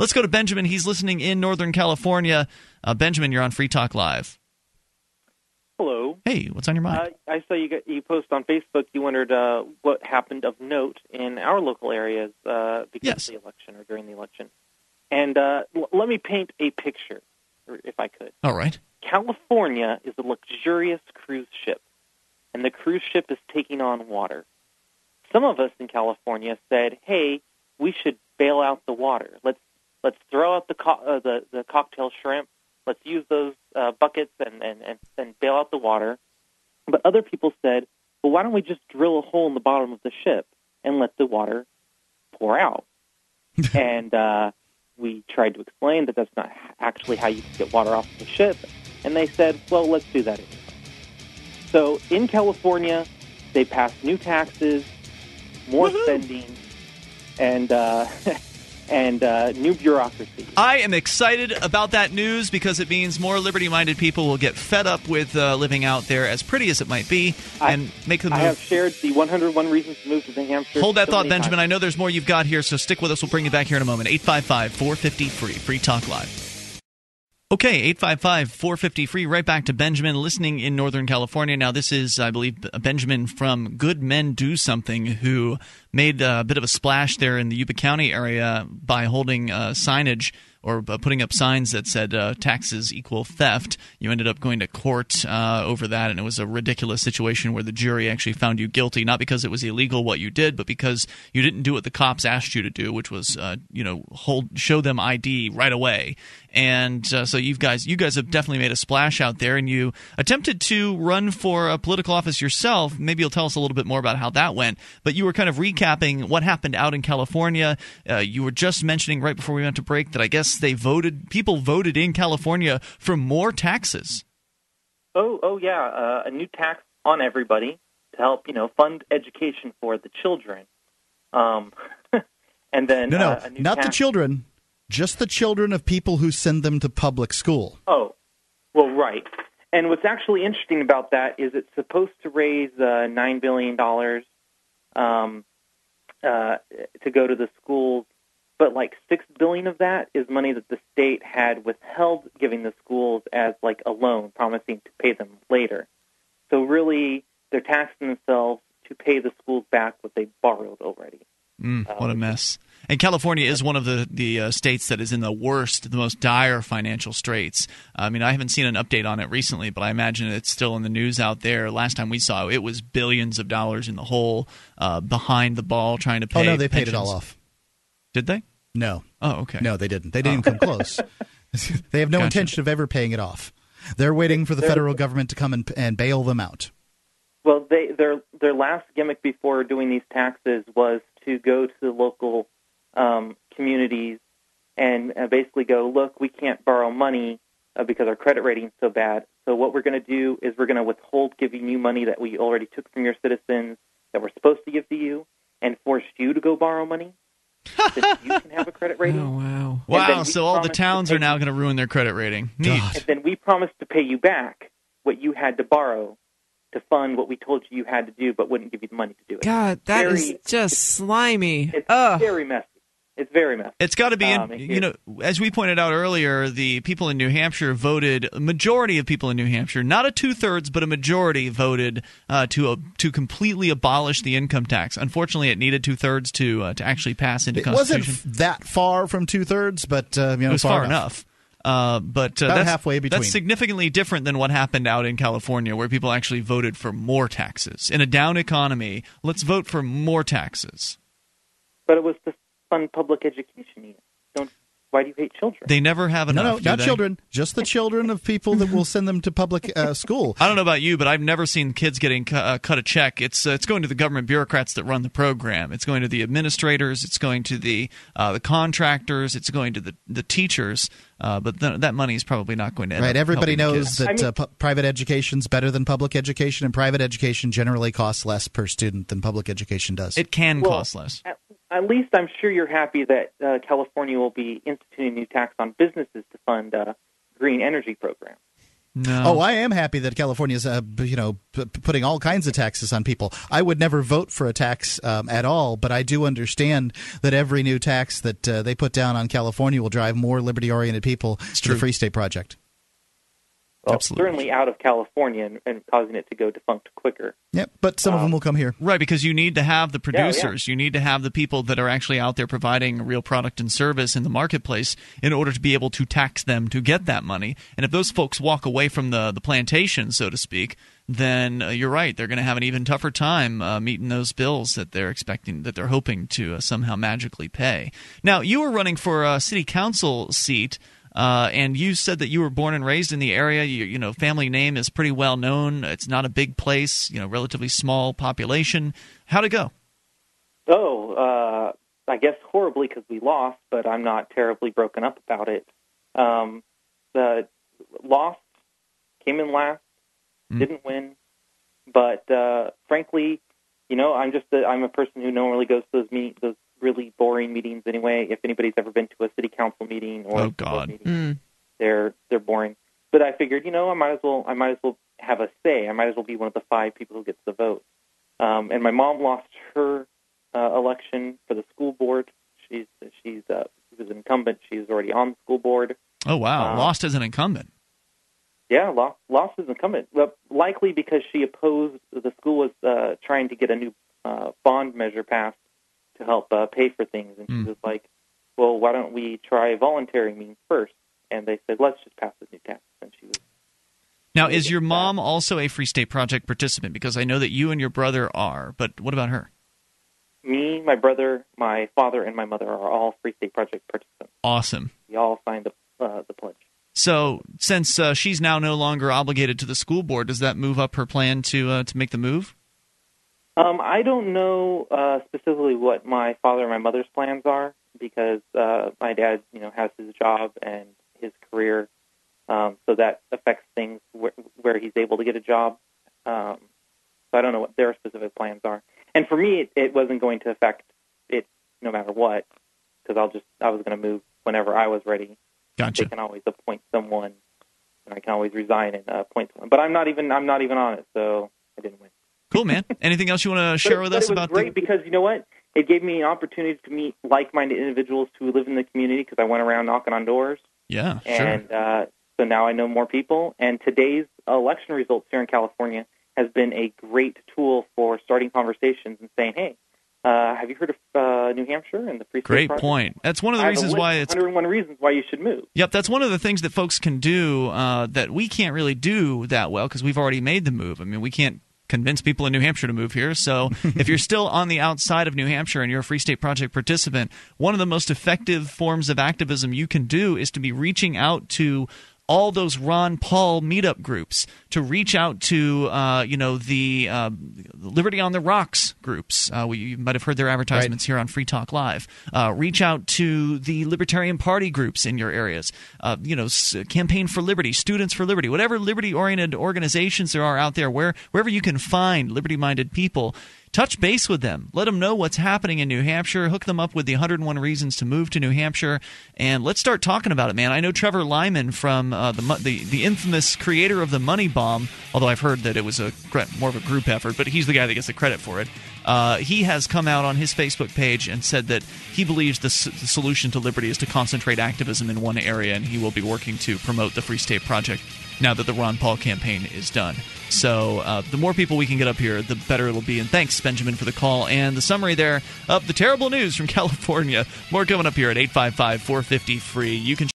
Let's go to Benjamin. He's listening in Northern California. Benjamin, you're on Free Talk Live. Hello. Hey, what's on your mind? I saw you post on Facebook. You wondered what happened of note in our local areas because of the election or during the election. And let me paint a picture, if I could. All right. California is a luxurious cruise ship, and the cruise ship is taking on water. Some of us in California said, "Hey, we should bail out the water. Let's throw out the cocktail shrimp. Let's use those buckets and bail out the water." But other people said, "Well, why don't we just drill a hole in the bottom of the ship and let the water pour out?" And we tried to explain that that's not actually how you get water off the ship. And they said, "Well, let's do that anyway." So in California, they passed new taxes, more spending, and new bureaucracy. I am excited about that news because it means more liberty-minded people will get fed up with living out there, as pretty as it might be, and make the move. I have shared the 101 reasons to move to New Hampshire. Hold that thought, Benjamin. I know there's more you've got here, so stick with us. We'll bring you back here in a moment. 855-450-FREE. Free Talk Live. Okay, 855-450-FREE. Right back to Benjamin, listening in Northern California. Now, this is, I believe, Benjamin from Good Men Do Something, who made a bit of a splash there in the Yuba County area by holding signage or putting up signs that said taxes equal theft. You ended up going to court over that, and it was a ridiculous situation where the jury actually found you guilty, not because it was illegal what you did, but because you didn't do what the cops asked you to do, which was show them ID right away. And so you guys have definitely made a splash out there, and you attempted to run for a political office yourself. Maybe you'll tell us a little bit more about how that went. But you were kind of recapping what happened out in California. You were just mentioning right before we went to break that I guess people voted in California for more taxes. Oh yeah, a new tax on everybody to help fund education for the children. And then not the children. Just the children of people who send them to public school. Oh, well, right. And what's actually interesting about that is it's supposed to raise $9 billion to go to the schools, but like $6 billion of that is money that the state had withheld giving the schools as like a loan, promising to pay them later. So really, they're taxing themselves to pay the schools back what they borrowed already. What a mess. And California is one of the states that is in the most dire financial straits. I mean, I haven't seen an update on it recently, but I imagine it's still in the news out there. Last time we saw it was billions of dollars in the hole, behind the ball, trying to pay. Oh, no, they pensions. paid it all off. Did they? No. Oh, okay. No, they didn't. They didn't even come close. They have no intention of ever paying it off. They're waiting for the federal government to come and bail them out. Well, their last gimmick before doing these taxes was to go to the local communities and basically go, look, we can't borrow money because our credit rating is so bad. So what we're going to do is we're going to withhold giving you money that we already took from your citizens that we're supposed to give to you and force you to go borrow money so you can have a credit rating. Oh, wow. Wow, so all the towns are now going to ruin their credit rating. Neat. And then we promised to pay you back what you had to borrow to fund what we told you had to do, but wouldn't give you the money to do it. God, that is just slimy. It's very messy. It's very messy. It's got to be, as we pointed out earlier, the people in New Hampshire voted, a majority of people in New Hampshire, not a two-thirds, but a majority voted to completely abolish the income tax. Unfortunately, it needed two-thirds to actually pass into Constitution. It wasn't that far from two-thirds, but it was far enough. But that's halfway between. That's significantly different than what happened out in California, where people actually voted for more taxes. In a down economy, let's vote for more taxes. But it was to fund public education. Why do you hate children? They never have enough. No, not children. Just the children of people that will send them to public school. I don't know about you, but I've never seen kids getting cut a check. It's going to the government bureaucrats that run the program. It's going to the administrators. It's going to the contractors. It's going to the teachers. But that money is probably not going to end up everybody knows kids. that private education is better than public education, and private education generally costs less per student than public education does. It can cost less. At least I'm sure you're happy that California will be instituting a new tax on businesses to fund green energy programs. No. Oh, I am happy that California's, putting all kinds of taxes on people. I would never vote for a tax at all, but I do understand that every new tax that they put down on California will drive more liberty-oriented people to the Free State Project. Well, Absolutely. certainly out of California and causing it to go defunct quicker. Yep, but some of them will come here. Right, because you need to have the producers. Yeah. You need to have the people that are actually out there providing a real product and service in the marketplace in order to be able to tax them to get that money. And if those folks walk away from the plantation, so to speak, then you're right. They're going to have an even tougher time meeting those bills that they're expecting, that they're hoping to somehow magically pay. Now, you were running for a city council seat. And you said that you were born and raised in the area. Your family name is pretty well known. It's not a big place, relatively small population. How'd it go? Oh, I guess horribly because we lost, but I'm not terribly broken up about it. The lost, came in last, didn't win, but frankly, I'm a person who normally goes to those really boring meetings anyway. If anybody's ever been to a city council meeting or meeting, they're boring. But I figured, I might as well have a say. I might as well be one of the 5 people who gets the vote. And my mom lost her election for the school board. She was an incumbent. She was already on the school board. Oh wow, lost as an incumbent. Yeah, lost as an incumbent. Well, likely because she opposed. The school was trying to get a new bond measure passed to help pay for things, and she was like, well, why don't we try voluntary means first? And they said, let's just pass the new tax. And she was. Now, is your mom also a Free State Project participant? Because I know that you and your brother are, but what about her? Me, my brother, my father, and my mother are all Free State Project participants. Awesome. We all signed the pledge. So, since she's now no longer obligated to the school board, does that move up her plan to make the move? I don't know specifically what my father and my mother's plans are because my dad, has his job and his career, so that affects things where he's able to get a job. So I don't know what their specific plans are. And for me, it wasn't going to affect it no matter what because I was going to move whenever I was ready. Gotcha. They can always appoint someone, and I can always resign and appoint someone. But I'm not even on it, so I didn't win. Cool, man. Anything else you want to share with us about it was great because, you know what? It gave me an opportunity to meet like-minded individuals who live in the community because I went around knocking on doors. Yeah, sure. And so now I know more people. And today's election results here in California has been a great tool for starting conversations and saying, hey, have you heard of New Hampshire and the Free State Great Project? point. That's one of the reasons why it's 101 reasons why you should move. Yep, that's one of the things that folks can do that we can't really do that well because we've already made the move. I mean, we can't convince people in New Hampshire to move here. So if you're still on the outside of New Hampshire and you're a Free State Project participant, one of the most effective forms of activism you can do is to be reaching out to all those Ron Paul meetup groups, to reach out to the Liberty on the Rocks groups. You might have heard their advertisements here on Free Talk Live. Reach out to the Libertarian Party groups in your areas. Campaign for Liberty, Students for Liberty, whatever liberty-oriented organizations there are out there, wherever you can find liberty-minded people. Touch base with them. Let them know what's happening in New Hampshire. Hook them up with the 101 Reasons to Move to New Hampshire. And let's start talking about it, man. I know Trevor Lyman from the infamous creator of the Money Bomb, although I've heard that it was more of a group effort, but he's the guy that gets the credit for it. He has come out on his Facebook page and said that he believes the solution to liberty is to concentrate activism in one area, and he will be working to promote the Free State Project now that the Ron Paul campaign is done. So the more people we can get up here, the better it'll be. And thanks, Benjamin, for the call and the summary there of the terrible news from California. More coming up here at 855-450-FREE. You can